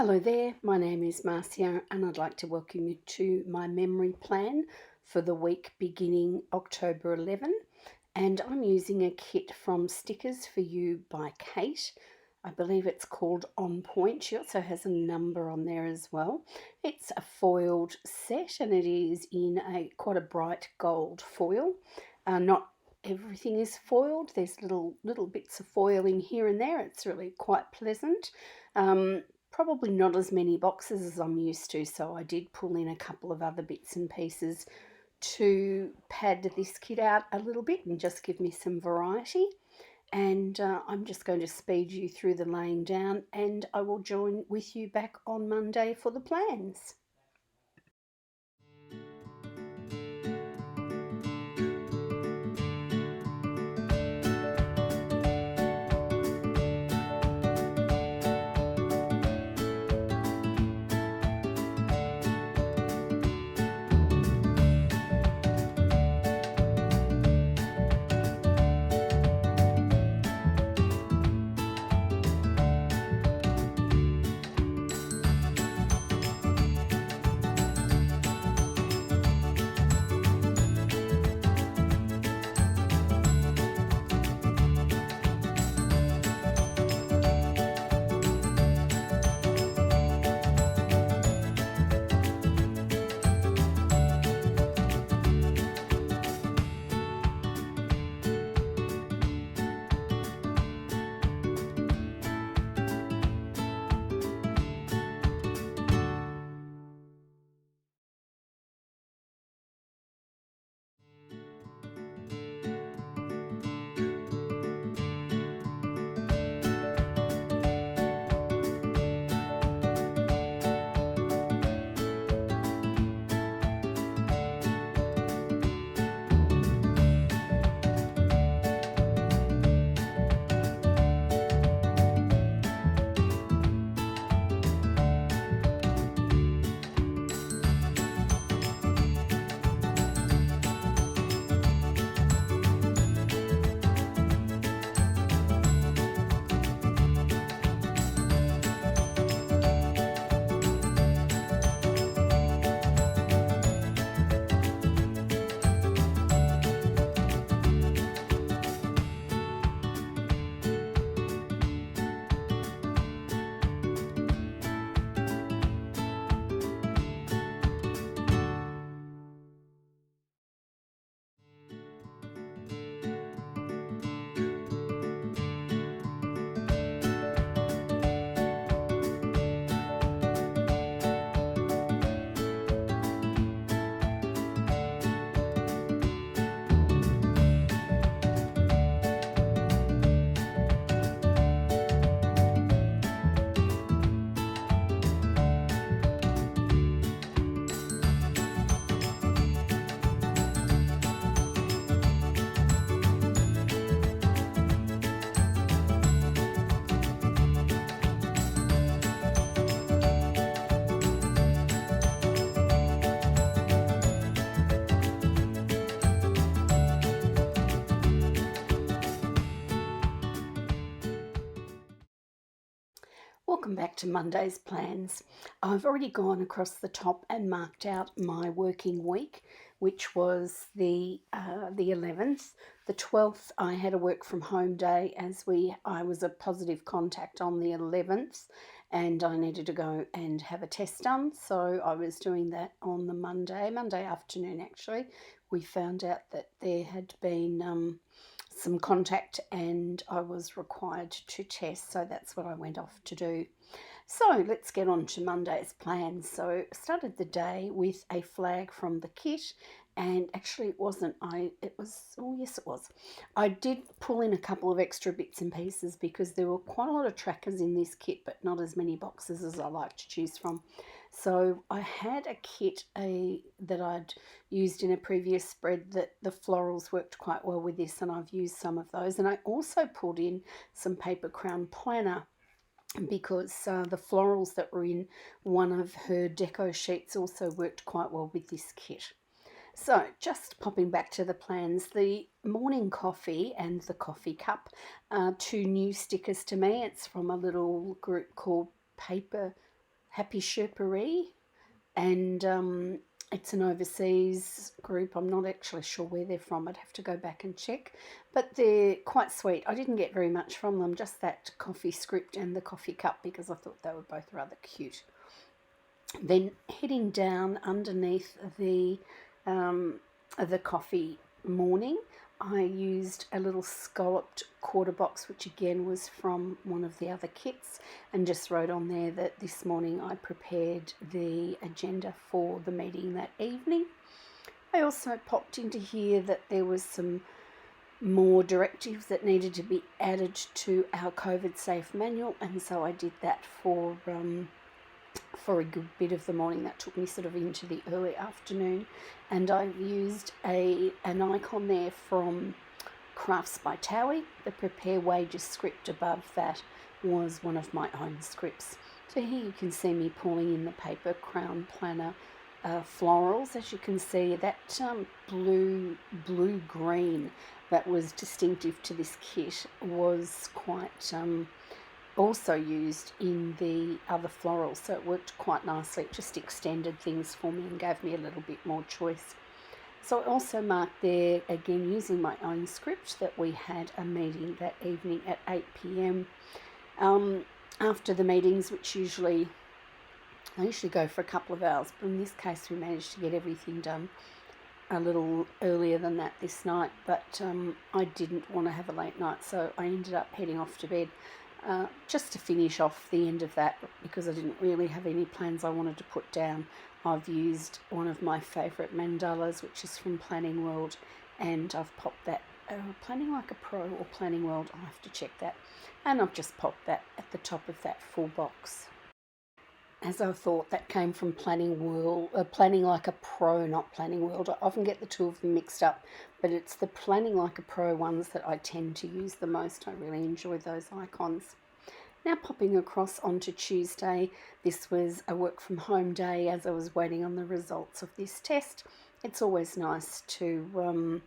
Hello there, my name is Marcia and I'd like to welcome you to my memory plan for the week beginning October 11, and I'm using a kit from Stickers for You by Kate. I believe it's called On Point. She also has a number on there as well. It's a foiled set and it is in quite a bright gold foil. Not everything is foiled. There's little bits of foiling here and there. It's really quite pleasant. Probably not as many boxes as I'm used to, so I did pull in a couple of other bits and pieces to pad this kit out a little bit and just give me some variety. And I'm just going to speed you through the laying down, and I will join with you back on Monday for the plans. Welcome back to Monday's plans. I've already gone across the top and marked out my working week, which was the 11th. The 12th, I had a work from home day as I was a positive contact on the 11th, and I needed to go and have a test done. So I was doing that on the Monday afternoon actually. We found out that there had been some contact and I was required to test, so that's what I went off to do. So let's get on to Monday's plans. So I started the day with a flag from the kit, and actually it was. Oh yes it was. I did pull in a couple of extra bits and pieces because there were quite a lot of trackers in this kit, but not as many boxes as I like to choose from. So I had a kit that I'd used in a previous spread that the florals worked quite well with this, and I've used some of those. And I also pulled in some paper crown planner because the florals that were in one of her deco sheets also worked quite well with this kit. So just popping back to the plans, the morning coffee and the coffee cup are two new stickers to me. It's from a little group called Paperie. Happy Sherpa, and it's an overseas group. I'm not actually sure where they're from. I'd have to go back and check, but they're quite sweet. I didn't get very much from them, just that coffee script and the coffee cup, because I thought they were both rather cute. Then heading down underneath the coffee morning, I used a little scalloped quarter box, which again was from one of the other kits, and just wrote on there that this morning I prepared the agenda for the meeting that evening. I also popped into here that there was some more directives that needed to be added to our COVID safe manual, and so I did that for a good bit of the morning. That took me sort of into the early afternoon, and I've used an icon there from Crafts by Thaowie. The Prepare Wages script above that was one of my own scripts. So here you can see me pulling in the paper crown planner florals. As you can see, that blue-green that was distinctive to this kit was quite also used in the other florals, so it worked quite nicely. It just extended things for me and gave me a little bit more choice. So I also marked there, again using my own script, that we had a meeting that evening at 8 p.m. After the meetings, which I usually go for a couple of hours, but in this case we managed to get everything done a little earlier than that this night, but I didn't want to have a late night, so I ended up heading off to bed. Just to finish off the end of that, because I didn't really have any plans I wanted to put down, I've used one of my favourite mandalas, which is from Planning World, and I've popped that, Planning Like a Pro or Planning World, I'll have to check that, and I've just popped that at the top of that full box. As I thought, that came from Planning Like a Pro, not Planning World. I often get the two of them mixed up, but it's the Planning Like a Pro ones that I tend to use the most. I really enjoy those icons. Now popping across onto Tuesday, this was a work from home day as I was waiting on the results of this test. It's always nice to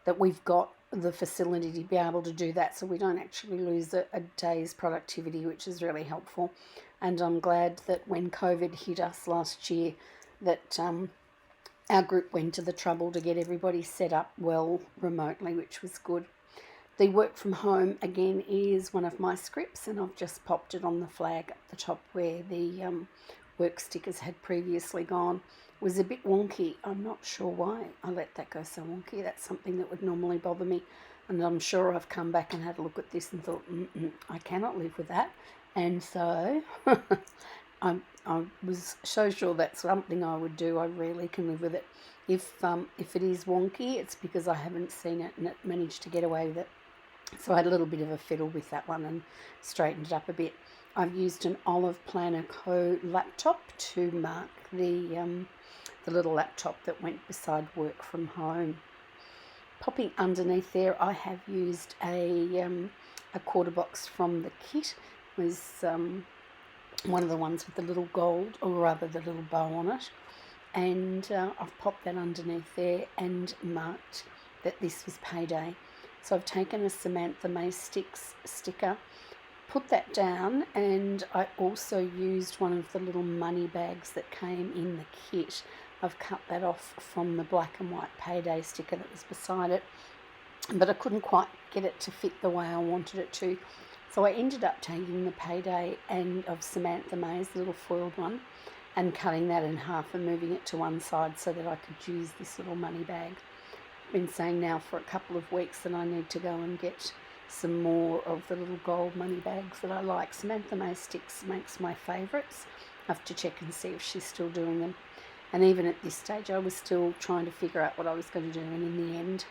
that we've got the facility to be able to do that, so we don't actually lose a day's productivity, which is really helpful. And I'm glad that when COVID hit us last year, that our group went to the trouble to get everybody set up well remotely, which was good. The work from home, again, is one of my scripts, and I've just popped it on the flag at the top where the work stickers had previously gone. It was a bit wonky. I'm not sure why I let that go so wonky. That's something that would normally bother me, and I'm sure I've come back and had a look at this and thought, I cannot live with that. And so I was so sure that's something I would do. I really can live with it. If it is wonky, it's because I haven't seen it and it managed to get away with it. So I had a little bit of a fiddle with that one and straightened it up a bit. I've used an Olive Planner Co laptop to mark the little laptop that went beside work from home. Popping underneath there, I have used a quarter box from the kit. It was one of the ones with the little gold, or rather the little bow on it, and I've popped that underneath there and marked that this was payday. So I've taken a Samantha Mae Sticks sticker, put that down, and I also used one of the little money bags that came in the kit. I've cut that off from the black and white payday sticker that was beside it, but I couldn't quite get it to fit the way I wanted it to. So I ended up taking the payday and of Samantha Mae's little foiled one and cutting that in half and moving it to one side so that I could use this little money bag. I've been saying now for a couple of weeks that I need to go and get some more of the little gold money bags that I like. Samantha Mae Sticks makes my favourites. I have to check and see if she's still doing them. And even at this stage I was still trying to figure out what I was going to do, and in the end,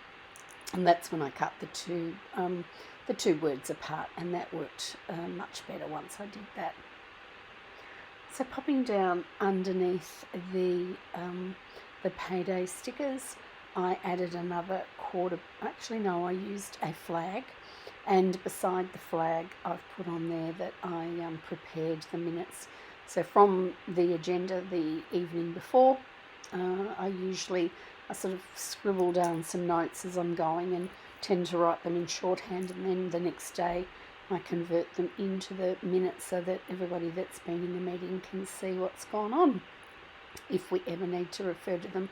and that's when I cut the two words apart, and that worked much better once I did that. So popping down underneath the payday stickers, I added another quarter. Actually, no, I used a flag, and beside the flag, I've put on there that I prepared the minutes. So from the agenda the evening before, I sort of scribble down some notes as I'm going and tend to write them in shorthand, and then the next day I convert them into the minutes so that everybody that's been in the meeting can see what's gone on, if we ever need to refer to them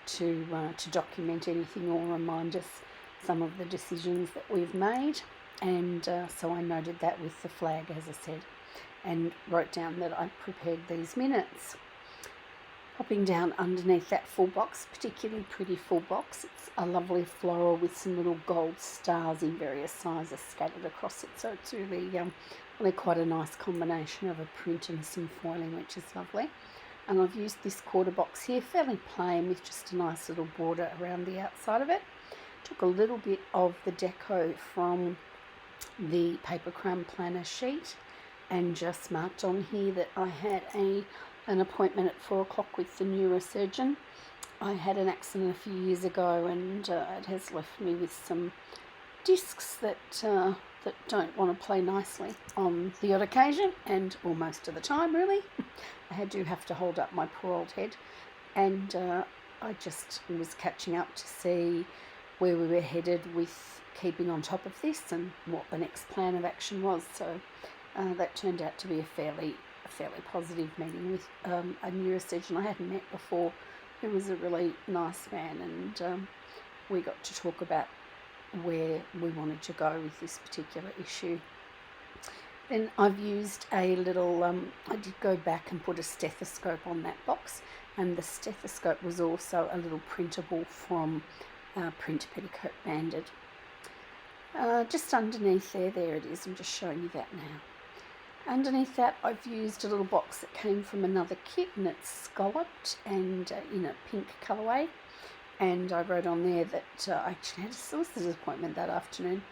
to document anything or remind us some of the decisions that we've made. And so I noted that with the flag, as I said, and wrote down that I prepared these minutes. Popping down underneath that full box, particularly pretty full box, it's a lovely floral with some little gold stars in various sizes scattered across it. So it's really quite a nice combination of a print and some foiling, which is lovely. And I've used this quarter box here, fairly plain, with just a nice little border around the outside of it. Took a little bit of the deco from the paper crumb planner sheet and just marked on here that I had an appointment at 4 o'clock with the neurosurgeon. I had an accident a few years ago, and it has left me with some discs that don't want to play nicely on the odd occasion, or most of the time really. I do have to hold up my poor old head, and I just was catching up to see where we were headed with keeping on top of this and what the next plan of action was. So that turned out to be a fairly positive meeting with a neurosurgeon I hadn't met before, who was a really nice man, and we got to talk about where we wanted to go with this particular issue. Then I've used a little, I did go back and put a stethoscope on that box, and the stethoscope was also a little printable from Print Petticoat Bandit. Just underneath there it is, I'm just showing you that now. Underneath that, I've used a little box that came from another kit, and it's scalloped and in a pink colourway. And I wrote on there that I actually had a solicitor's appointment that afternoon.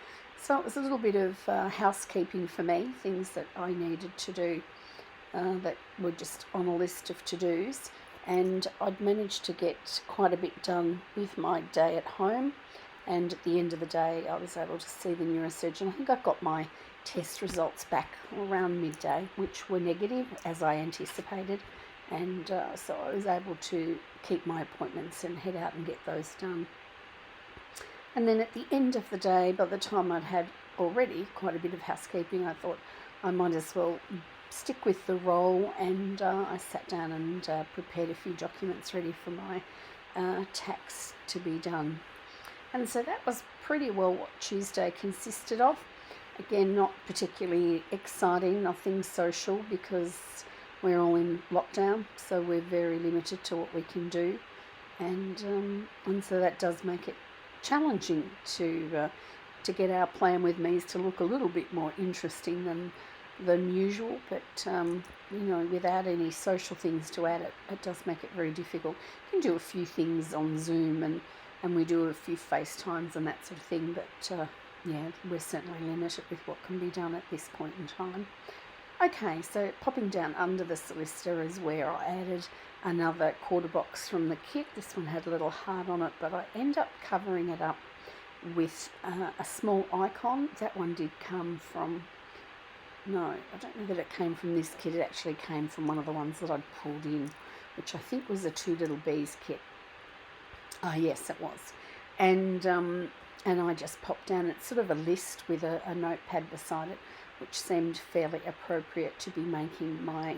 So it was a little bit of housekeeping for me, things that I needed to do that were just on a list of to-dos. And I'd managed to get quite a bit done with my day at home. And at the end of the day, I was able to see the neurosurgeon. I think I got my test results back around midday, which were negative, as I anticipated. And so I was able to keep my appointments and head out and get those done. And then at the end of the day, by the time I'd had already quite a bit of housekeeping, I thought I might as well stick with the role, and I sat down and prepared a few documents ready for my tax to be done. And so that was pretty well what Tuesday consisted of. Again, not particularly exciting, nothing social, because we're all in lockdown, so we're very limited to what we can do, and so that does make it challenging to get our plan with me's to look a little bit more interesting than usual. But without any social things to add, it does make it very difficult. You can do a few things on Zoom, and we do a few FaceTimes and that sort of thing, but we're certainly limited with what can be done at this point in time. Okay, so popping down under the solicitor is where I added another quarter box from the kit. This one had a little heart on it, but I end up covering it up with a small icon. That one did come from, no, I don't know that it came from this kit. It actually came from one of the ones that I'd pulled in, which I think was a Two Little Bees kit. Yes, it was. And I just popped down, it's sort of a list with a notepad beside it, which seemed fairly appropriate to be making my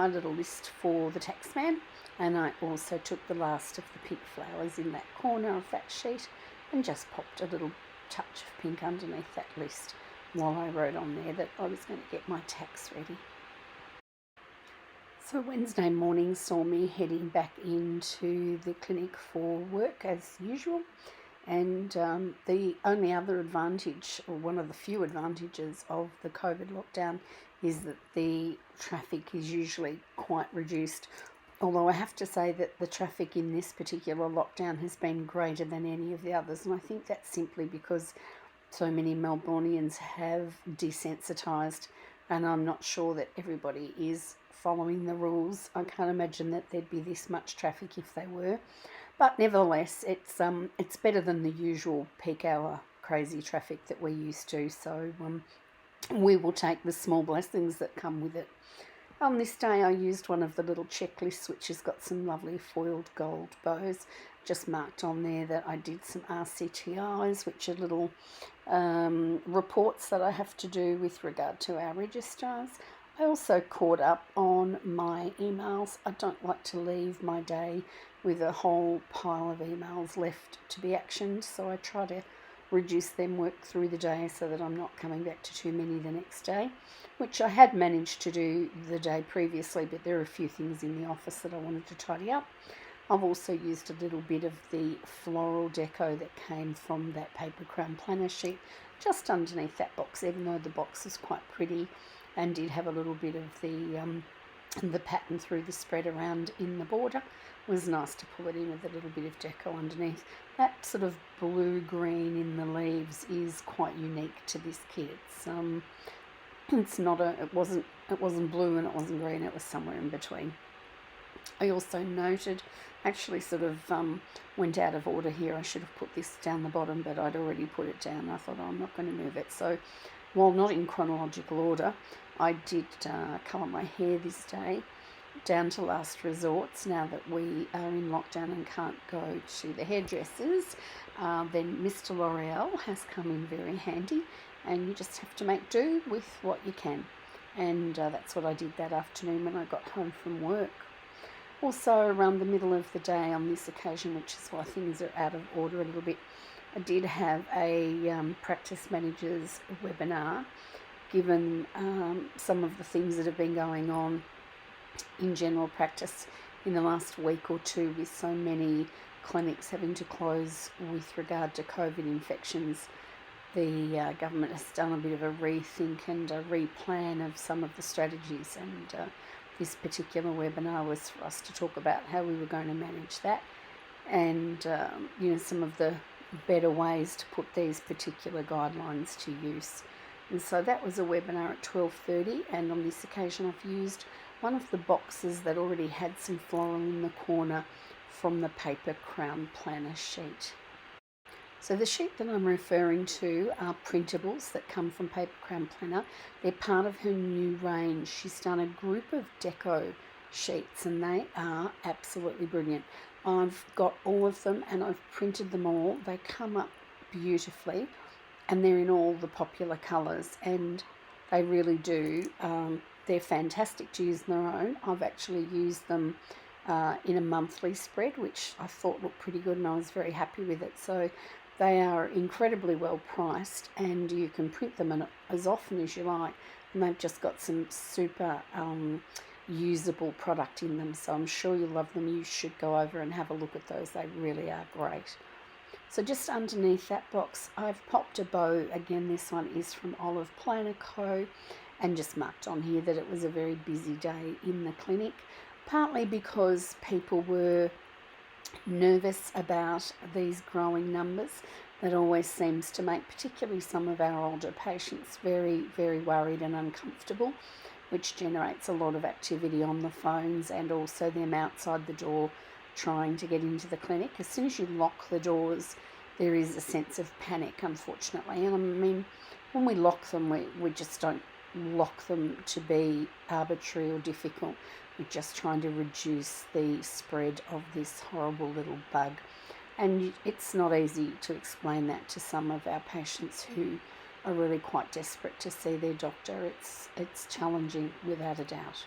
little list for the taxman. And I also took the last of the pink flowers in that corner of that sheet and just popped a little touch of pink underneath that list while I wrote on there that I was going to get my tax ready. So Wednesday morning saw me heading back into the clinic for work as usual. And the only other advantage, or one of the few advantages of the COVID lockdown, is that the traffic is usually quite reduced. Although I have to say that the traffic in this particular lockdown has been greater than any of the others. And I think that's simply because so many Melbourneians have desensitised, and I'm not sure that everybody is following the rules. I can't imagine that there'd be this much traffic if they were. But nevertheless, it's better than the usual peak hour crazy traffic that we're used to. So we will take the small blessings that come with it. On this day I used one of the little checklists which has got some lovely foiled gold bows. Just marked on there that I did some RCTIs, which are little reports that I have to do with regard to our registrars. I also caught up on my emails. I don't like to leave my day with a whole pile of emails left to be actioned, so I try to reduce them, work through the day so that I'm not coming back to too many the next day, which I had managed to do the day previously, but there are a few things in the office that I wanted to tidy up. I've also used a little bit of the floral deco that came from that paper crown planner sheet just underneath that box, even though the box is quite pretty and did have a little bit of the pattern through the spread around in the border. It was nice to pull it in with a little bit of deco underneath. That sort of blue-green in the leaves is quite unique to this kit. It's not it wasn't blue and it wasn't green, it was somewhere in between. I also noted, actually sort of went out of order here. I should have put this down the bottom, but I'd already put it down. I thought, oh, I'm not going to move it. So while not in chronological order, I did colour my hair this day down to last resorts. Now that we are in lockdown and can't go to the hairdressers, then Mr. L'Oreal has come in very handy, and you just have to make do with what you can. And that's what I did that afternoon when I got home from work. Also, around the middle of the day on this occasion, which is why things are out of order a little bit, I did have a practice manager's webinar, given some of the things that have been going on in general practice in the last week or two, with so many clinics having to close with regard to COVID infections. The government has done a bit of a rethink and a replan of some of the strategies, and this particular webinar was for us to talk about how we were going to manage that, and some of the better ways to put these particular guidelines to use. And so that was a webinar at 12:30, and on this occasion I've used one of the boxes that already had some floral in the corner from the paper crown planner sheet. So the sheet that I'm referring to are printables that come from Paper Crown Planner. They're part of her new range. She's done a group of deco sheets and they are absolutely brilliant. I've got all of them and I've printed them all. They come up beautifully and they're in all the popular colours, and they really do. They're fantastic to use on their own. I've actually used them in a monthly spread, which I thought looked pretty good and I was very happy with it. So they are incredibly well priced and you can print them as often as you like, and they've just got some super usable product in them, so I'm sure you'll love them. You should go over and have a look at those. They really are great. So just underneath that box I've popped a bow. Again, this one is from Olive Planner Co, and just marked on here that it was a very busy day in the clinic, partly because people were nervous about these growing numbers. That always seems to make particularly some of our older patients very, very worried and uncomfortable, which generates a lot of activity on the phones and also them outside the door trying to get into the clinic. As soon as you lock the doors, there is a sense of panic, unfortunately. And I mean, when we lock them, we just don't lock them to be arbitrary or difficult. We're just trying to reduce the spread of this horrible little bug. And it's not easy to explain that to some of our patients who are really quite desperate to see their doctor. It's challenging without a doubt.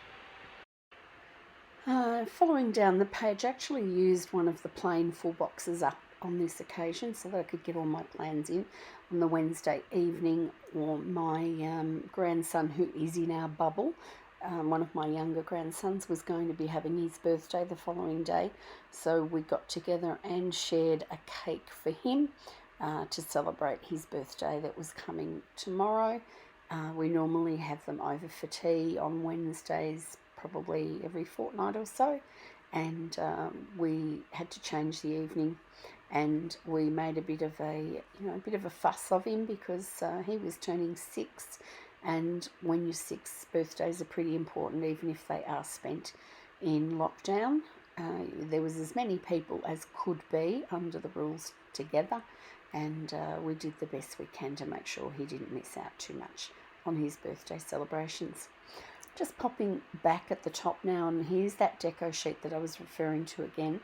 Following down the page, I actually used one of the plain full boxes up on this occasion so that I could get all my plans in on the Wednesday evening. Or my grandson, who is in our bubble, one of my younger grandsons, was going to be having his birthday the following day, so we got together and shared a cake for him to celebrate his birthday that was coming tomorrow. We normally have them over for tea on Wednesdays, probably every fortnight or so, and we had to change the evening, and we made a bit of a fuss of him because he was turning 6. And when you're 6, birthdays are pretty important, even if they are spent in lockdown. There was as many people as could be under the rules together, and we did the best we can to make sure he didn't miss out too much on his birthday celebrations. just popping back at the top now, and here's that deco sheet that I was referring to again.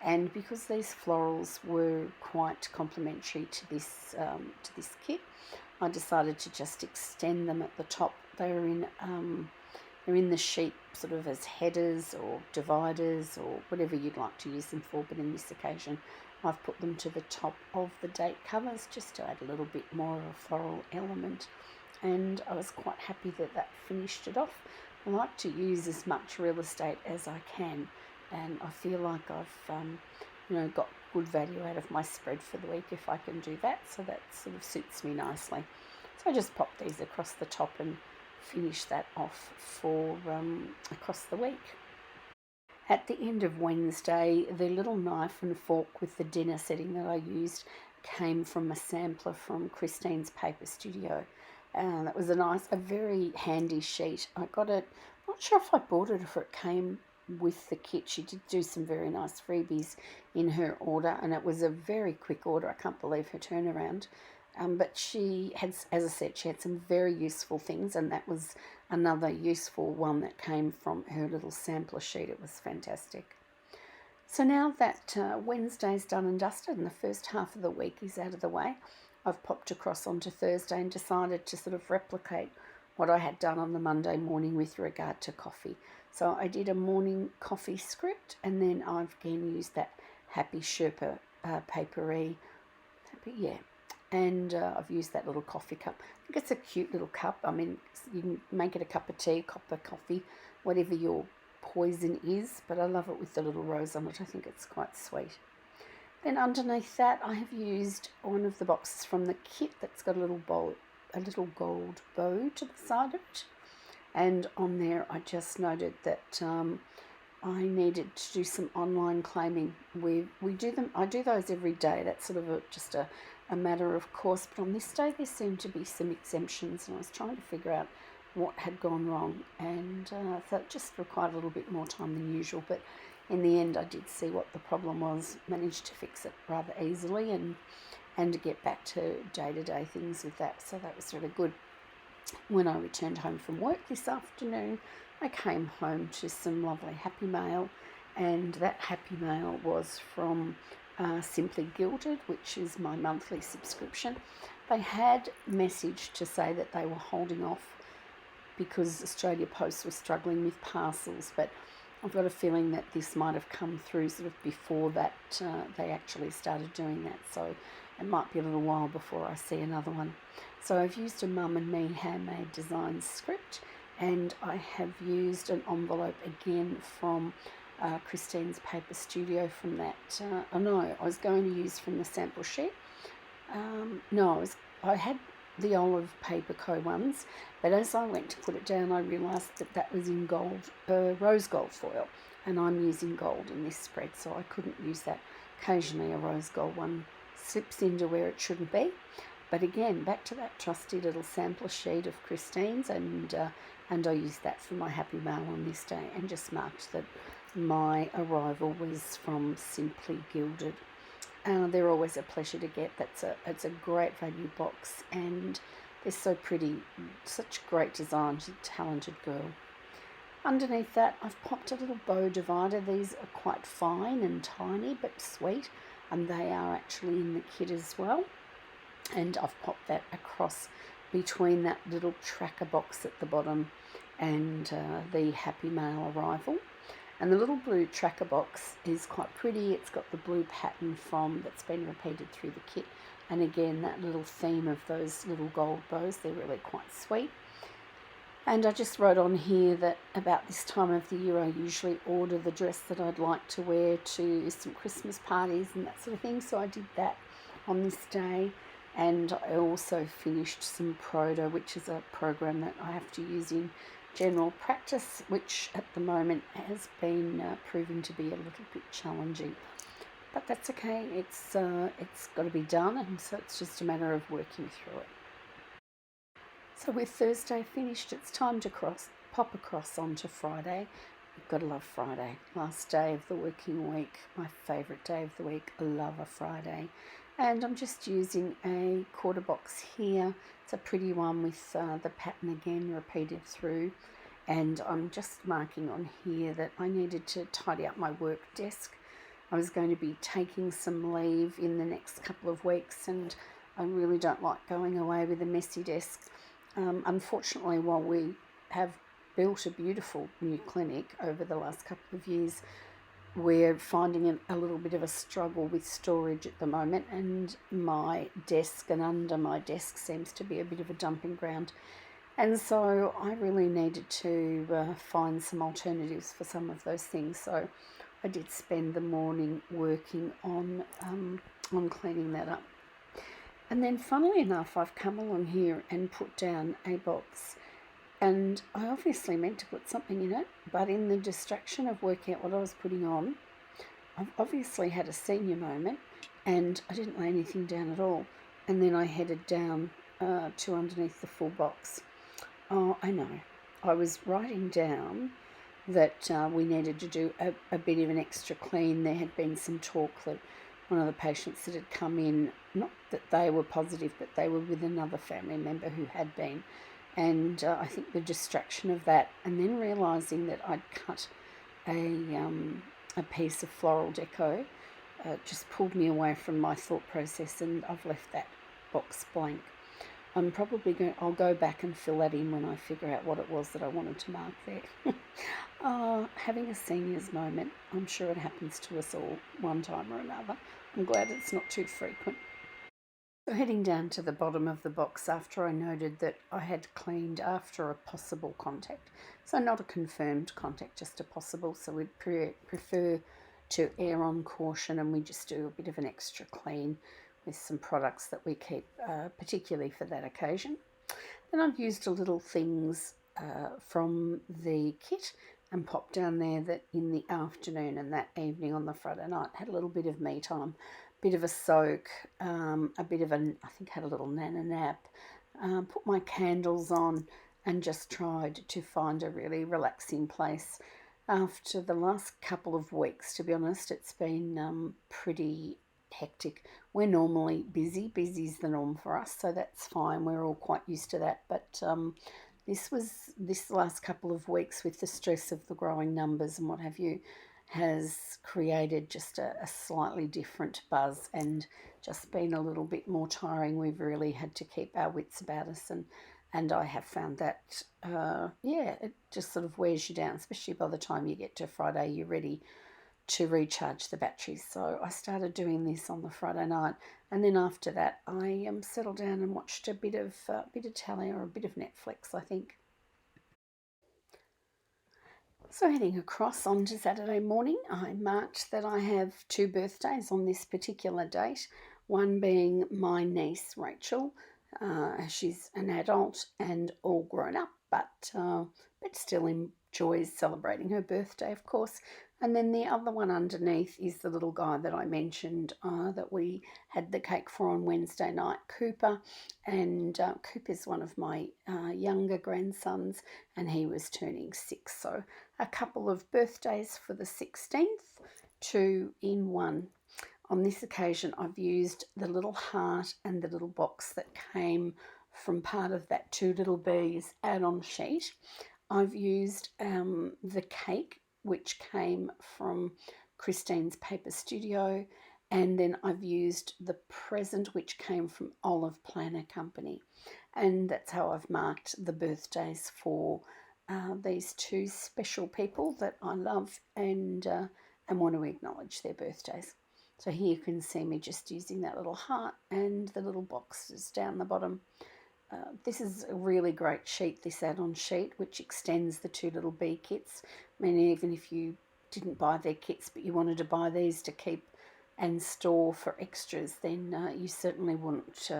And because these florals were quite complementary to this kit, I decided to just extend them at the top. They're in the sheet sort of as headers or dividers or whatever you'd like to use them for, but in this occasion I've put them to the top of the date covers just to add a little bit more of a floral element, and I was quite happy that that finished it off. I like to use as much real estate as I can, and I feel like I've got good value out of my spread for the week if I can do that, so that sort of suits me nicely. So I just pop these across the top and finish that off for across the week. At the end of Wednesday, the little knife and fork with the dinner setting that I used came from a sampler from Christine's Paper Studio. That was a very handy sheet. I got it, not sure if I bought it or if it came with the kit. She did do some very nice freebies in her order, and it was a very quick order. I can't believe her turnaround. But she had, as I said, she had some very useful things, and that was another useful one that came from her little sampler sheet. It was fantastic. So now that Wednesday's done and dusted and the first half of the week is out of the way, I've popped across onto Thursday and decided to sort of replicate what I had done on the Monday morning with regard to coffee. So I did a morning coffee script, and then I've again used that Happy Sherpa Paperie. And I've used that little coffee cup. I think it's a cute little cup. I mean, you can make it a cup of tea, a cup of coffee, whatever your poison is, but I love it with the little rose on it. I think it's quite sweet. Then underneath that, I have used one of the boxes from the kit that's got a little gold bow to the side of it. And on there, I just noted that I needed to do some online claiming. I do those every day. That's sort of just a matter of course, but on this day there seemed to be some exemptions, and I was trying to figure out what had gone wrong, and so it just required a little bit more time than usual, but in the end I did see what the problem was, managed to fix it rather easily, and to get back to day-to-day things with that, so that was really good. When I returned home from work this afternoon, I came home to some lovely happy mail, and that happy mail was from Simply Gilded, which is my monthly subscription. They had messaged to say that they were holding off because Australia Post was struggling with parcels, but I've got a feeling that this might have come through sort of before that they actually started doing that, so it might be a little while before I see another one. So I've used a Mum and Me Handmade Designs script, and I have used an envelope again from Christine's Paper Studio from that. I was going to use from the sample sheet. I had the olive Papecoat ones, but as I went to put it down, I realised that that was in gold, rose gold foil, and I'm using gold in this spread, so I couldn't use that. Occasionally a rose gold one slips into where it shouldn't be, but again, back to that trusty little sampler sheet of Christine's, and I used that for my happy mail on this day, and just marked that my arrival was from Simply Gilded. They're always a pleasure to get. It's a great value box, and they're so pretty, such great design. She's a talented girl. Underneath that, I've popped a little bow divider. These are quite fine and tiny but sweet, and they are actually in the kit as well. And I've popped that across between that little tracker box at the bottom and the happy mail arrival. And the little blue tracker box is quite pretty. It's got the blue pattern that's been repeated through the kit. And again, that little theme of those little gold bows, they're really quite sweet. And I just wrote on here that about this time of the year, I usually order the dress that I'd like to wear to some Christmas parties and that sort of thing. So I did that on this day. And I also finished some Proto, which is a program that I have to use in general practice, which at the moment has been proving to be a little bit challenging, but that's okay. It's got to be done, and so it's just a matter of working through it. So with Thursday finished, it's time to pop across onto Friday. You've got to love Friday, last day of the working week, my favourite day of the week. I love a Friday. And I'm just using a quarter box here. It's a pretty one with the pattern again repeated through. and I'm just marking on here that I needed to tidy up my work desk. I was going to be taking some leave in the next couple of weeks, and I really don't like going away with a messy desk. Unfortunately, while we have built a beautiful new clinic over the last couple of years, we're finding a little bit of a struggle with storage at the moment, and my desk and under my desk seems to be a bit of a dumping ground. And so I really needed to find some alternatives for some of those things. So I did spend the morning working on cleaning that up. And then, funnily enough, I've come along here and put down a box. And I obviously meant to put something in it, but in the distraction of working out what I was putting on, I've obviously had a senior moment, and I didn't lay anything down at all. And then I headed down to underneath the full box. Oh, I know. I was writing down that we needed to do a bit of an extra clean. There had been some talk that one of the patients that had come in, not that they were positive, but they were with another family member who had been. And I think the distraction of that, and then realising that I'd cut a piece of floral deco, just pulled me away from my thought process, and I've left that box blank. I'm probably I'll go back and fill that in when I figure out what it was that I wanted to mark there. Having a seniors moment, I'm sure it happens to us all one time or another. I'm glad it's not too frequent. So heading down to the bottom of the box after I noted that I had cleaned after a possible contact. So not a confirmed contact, just a possible. So we'd prefer to err on caution, and we just do a bit of an extra clean with some products that we keep particularly for that occasion. Then I've used a little things from the kit and popped down there that in the afternoon and that evening on the Friday night had a little bit of me time. Bit of a soak, a bit of I think had a little nana nap, put my candles on and just tried to find a really relaxing place. After the last couple of weeks, to be honest, it's been pretty hectic. We're normally busy. Busy's the norm for us, so that's fine. We're all quite used to that. But this last couple of weeks with the stress of the growing numbers and what have you, has created just a slightly different buzz and just been a little bit more tiring. We've really had to keep our wits about us, and I have found that, it just sort of wears you down, especially by the time you get to Friday, you're ready to recharge the batteries. So I started doing this on the Friday night, and then after that I settled down and watched a bit of telly or a bit of Netflix, I think. So heading across onto Saturday morning, I marked that I have 2 birthdays on this particular date, one being my niece Rachel. She's an adult and all grown up, but still enjoys celebrating her birthday, of course. And then the other one underneath is the little guy that I mentioned that we had the cake for on Wednesday night, Cooper. And Cooper's one of my younger grandsons, and he was turning 6. So a couple of birthdays for the 16th, 2 in 1. On this occasion, I've used the little heart and the little box that came from part of that 2 Little Bees add-on sheet. I've used the cake, which came from Christine's Paper Studio, and then I've used the present, which came from Olive Planner Company. And that's how I've marked the birthdays for these 2 special people that I love and want to acknowledge their birthdays. So here you can see me just using that little heart and the little boxes down the bottom. This is a really great sheet, this add-on sheet, which extends the 2 Little Bee kits. I mean, even if you didn't buy their kits, but you wanted to buy these to keep and store for extras, then you certainly wouldn't,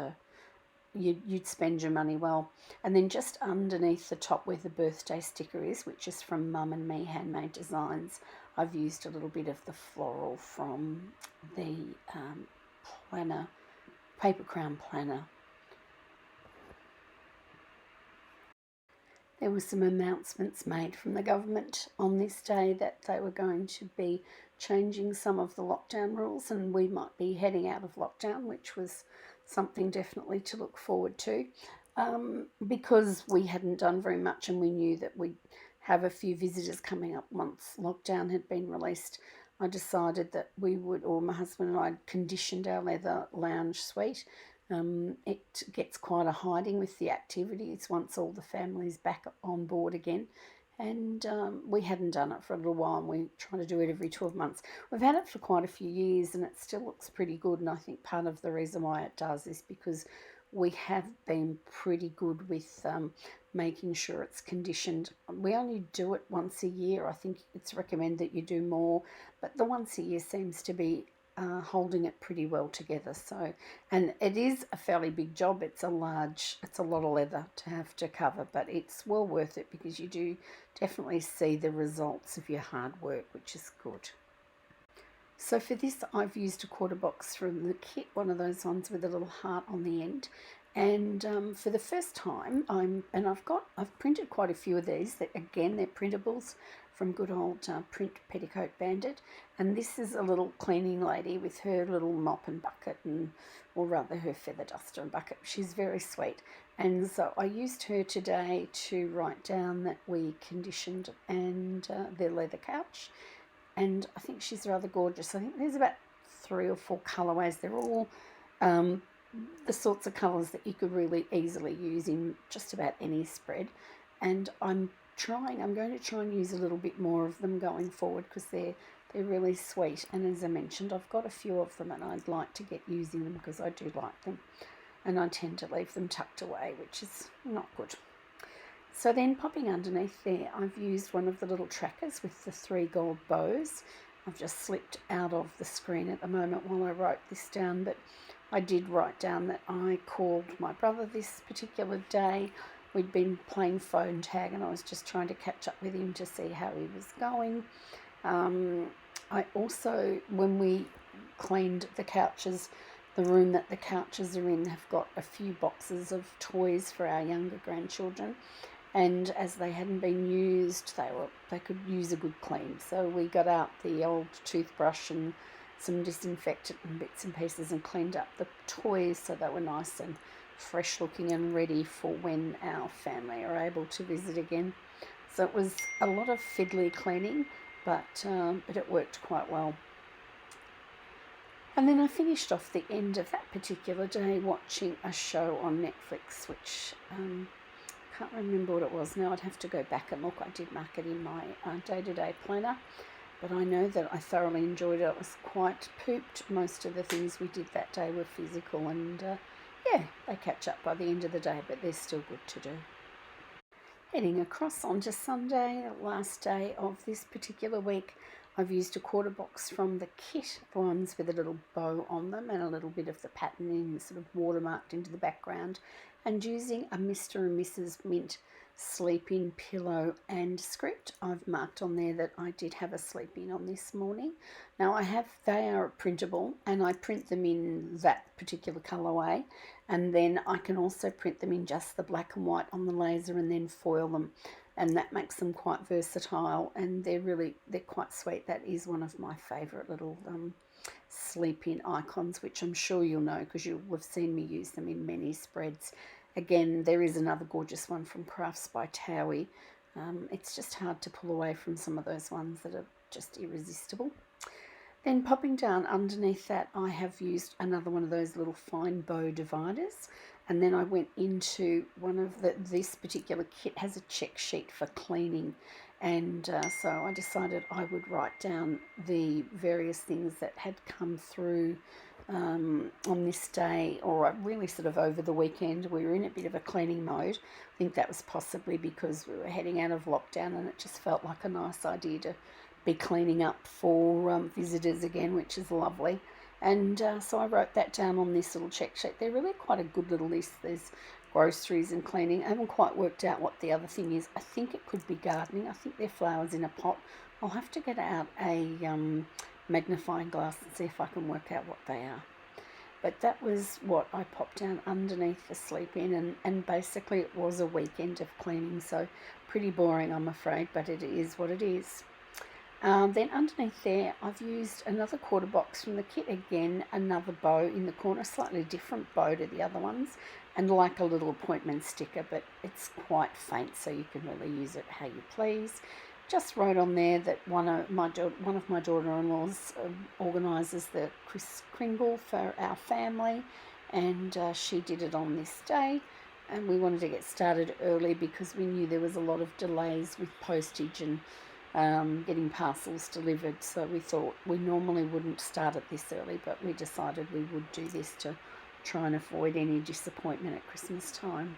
you'd spend your money well. And then just underneath the top where the birthday sticker is, which is from Mum and Me Handmade Designs, I've used a little bit of the floral from the planner, Paper Crown Planner. There were some announcements made from the government on this day that they were going to be changing some of the lockdown rules, and we might be heading out of lockdown, which was something definitely to look forward to, because we hadn't done very much and we knew that we have a few visitors coming up once lockdown had been released, I decided that we would, or my husband and I, conditioned our leather lounge suite. It gets quite a hiding with the activities once all the family's back on board again. And we hadn't done it for a little while, and we try to do it every 12 months. We've had it for quite a few years, and it still looks pretty good. And I think part of the reason why it does is because we have been pretty good with making sure it's conditioned. We only do it once a year. I think it's recommended that you do more, but the once a year seems to be holding it pretty well together. So, and it is a fairly big job. It's a lot of leather to have to cover, but it's well worth it because you do definitely see the results of your hard work, which is good. So for this, I've used a quarter box from the kit, one of those ones with a little heart on the end. And for the first time, I've printed quite a few of these. Again, they're printables from good old print Petticoat Bandit. And this is a little cleaning lady with her little mop and bucket, or rather her feather duster and bucket. She's very sweet. And so I used her today to write down that we conditioned and their leather couch. And I think she's rather gorgeous. I think there's about 3 or 4 colourways. They're all the sorts of colours that you could really easily use in just about any spread. And I'm going to try and use a little bit more of them going forward because they're really sweet. And as I mentioned, I've got a few of them and I'd like to get using them because I do like them. And I tend to leave them tucked away, which is not good. So then popping underneath there, I've used one of the little trackers with the 3 gold bows. I've just slipped out of the screen at the moment while I wrote this down, but I did write down that I called my brother this particular day. We'd been playing phone tag and I was just trying to catch up with him to see how he was going. I also, when we cleaned the couches, the room that the couches are in have got a few boxes of toys for our younger grandchildren. And as they hadn't been used, they could use a good clean. So we got out the old toothbrush and some disinfectant and bits and pieces and cleaned up the toys so they were nice and fresh looking and ready for when our family are able to visit again. So it was a lot of fiddly cleaning, but it worked quite well. And then I finished off the end of that particular day watching a show on Netflix, which can't remember what it was now. I'd have to go back and look. I did mark it in my day-to-day planner, but I know that I thoroughly enjoyed it. It was quite pooped. Most of the things we did that day were physical, and they catch up by the end of the day, but they're still good to do. Heading across onto Sunday, the last day of this particular week, I've used a quarter box from the kit, the ones with a little bow on them and a little bit of the patterning sort of watermarked into the background, and using a Mr. and Mrs. Mint sleep-in pillow and script. I've marked on there that I did have a sleep-in on this morning. Now they are printable and I print them in that particular colourway, and then I can also print them in just the black and white on the laser and then foil them. And that makes them quite versatile, and they're quite sweet. That is one of my favourite little sleep-in icons, which I'm sure you'll know because you'll have seen me use them in many spreads. Again, there is another gorgeous one from Quartz by Thaowie. It's just hard to pull away from some of those ones that are just irresistible. Then popping down underneath that, I have used another one of those little fine bow dividers. And then I went into one of this particular kit has a check sheet for cleaning. And so I decided I would write down the various things that had come through on this day, or really sort of over the weekend. We were in a bit of a cleaning mode. I think that was possibly because we were heading out of lockdown and it just felt like a nice idea to be cleaning up for visitors again, which is lovely. And so I wrote that down on this little check sheet. They're really quite a good little list. There's groceries and cleaning. I haven't quite worked out what the other thing is. I think it could be gardening. I think they're flowers in a pot. I'll have to get out a magnifying glass and see if I can work out what they are. But that was what I popped down underneath the sleep-in, and basically it was a weekend of cleaning, so pretty boring, I'm afraid, but it is what it is. Then underneath there, I've used another quarter box from the kit again, another bow in the corner, slightly different bow to the other ones, and like a little appointment sticker, but it's quite faint, so you can really use it how you please. Just wrote on there that one of my daughter-in-laws organises the Kris Kringle for our family, and she did it on this day. And we wanted to get started early because we knew there was a lot of delays with postage and getting parcels delivered, so we thought we normally wouldn't start it this early, but we decided we would do this to try and avoid any disappointment at Christmas time.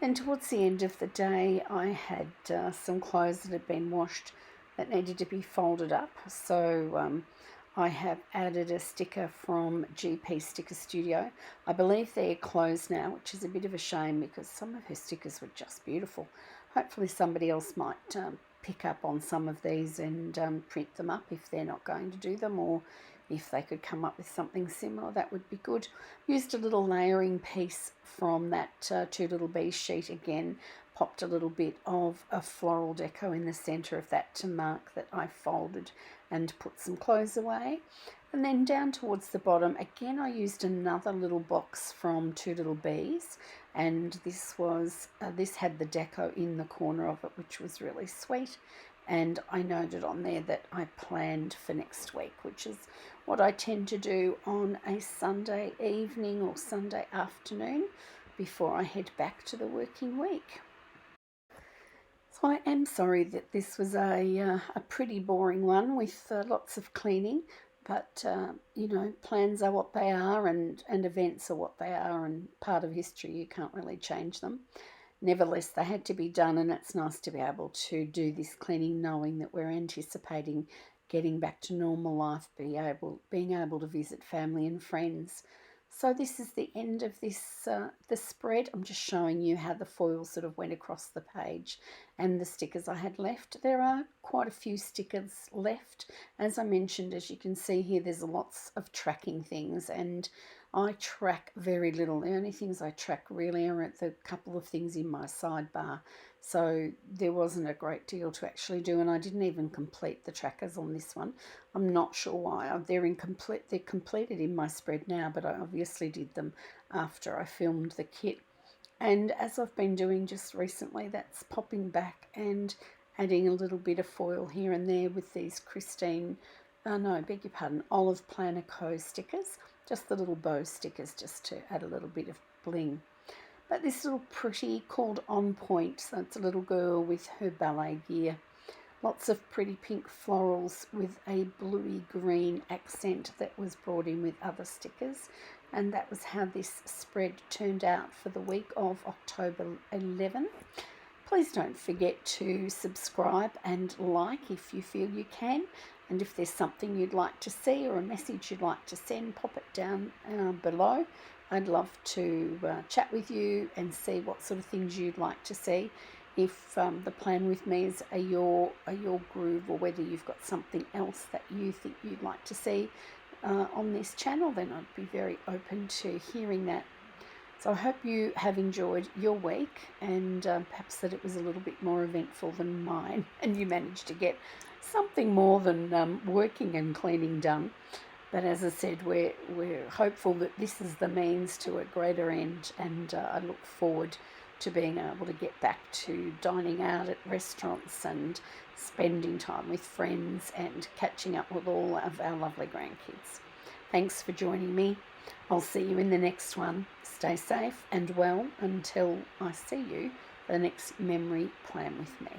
Then towards the end of the day, I had some clothes that had been washed that needed to be folded up, so I have added a sticker from GP Sticker Studio. I believe they're closed now, which is a bit of a shame because some of her stickers were just beautiful. Hopefully somebody else might pick up on some of these and print them up if they're not going to do them, or if they could come up with something similar, that would be good. Used a little layering piece from that Two Little Bees sheet again, popped a little bit of a floral deco in the centre of that to mark that I folded and put some clothes away. And then down towards the bottom, again I used another little box from Two Little Bees, and this had the deco in the corner of it, which was really sweet. And I noted on there that I planned for next week, which is what I tend to do on a Sunday evening or Sunday afternoon before I head back to the working week. So I am sorry that this was a pretty boring one with lots of cleaning, but you know, plans are what they are, and events are what they are, and part of history, you can't really change them. Nevertheless, they had to be done, and it's nice to be able to do this cleaning knowing that we're anticipating getting back to normal life, being able to visit family and friends. So this is the end of this the spread. I'm just showing you how the foil sort of went across the page and the stickers I had left. There are quite a few stickers left. As I mentioned, as you can see here, there's lots of tracking things, and I track very little. The only things I track really are the couple of things in my sidebar. So there wasn't a great deal to actually do, and I didn't even complete the trackers on this one. I'm not sure why. They're completed in my spread now, but I obviously did them after I filmed the kit. And as I've been doing just recently, that's popping back and adding a little bit of foil here and there with these Olive Planner Co stickers, just the little bow stickers, just to add a little bit of bling. But this little pretty called On Pointe, so it's a little girl with her ballet gear. Lots of pretty pink florals with a bluey green accent that was brought in with other stickers. And that was how this spread turned out for the week of October 11. Please don't forget to subscribe and like if you feel you can. And if there's something you'd like to see or a message you'd like to send, pop it down below. I'd love to chat with you and see what sort of things you'd like to see. If the plan with me is your groove, or whether you've got something else that you think you'd like to see on this channel, then I'd be very open to hearing that. So I hope you have enjoyed your week, and perhaps that it was a little bit more eventful than mine, and you managed to get something more than working and cleaning done. But as I said, we're hopeful that this is the means to a greater end, and I look forward to being able to get back to dining out at restaurants and spending time with friends and catching up with all of our lovely grandkids. Thanks for joining me. I'll see you in the next one. Stay safe and well until I see you for the next memory plan with me.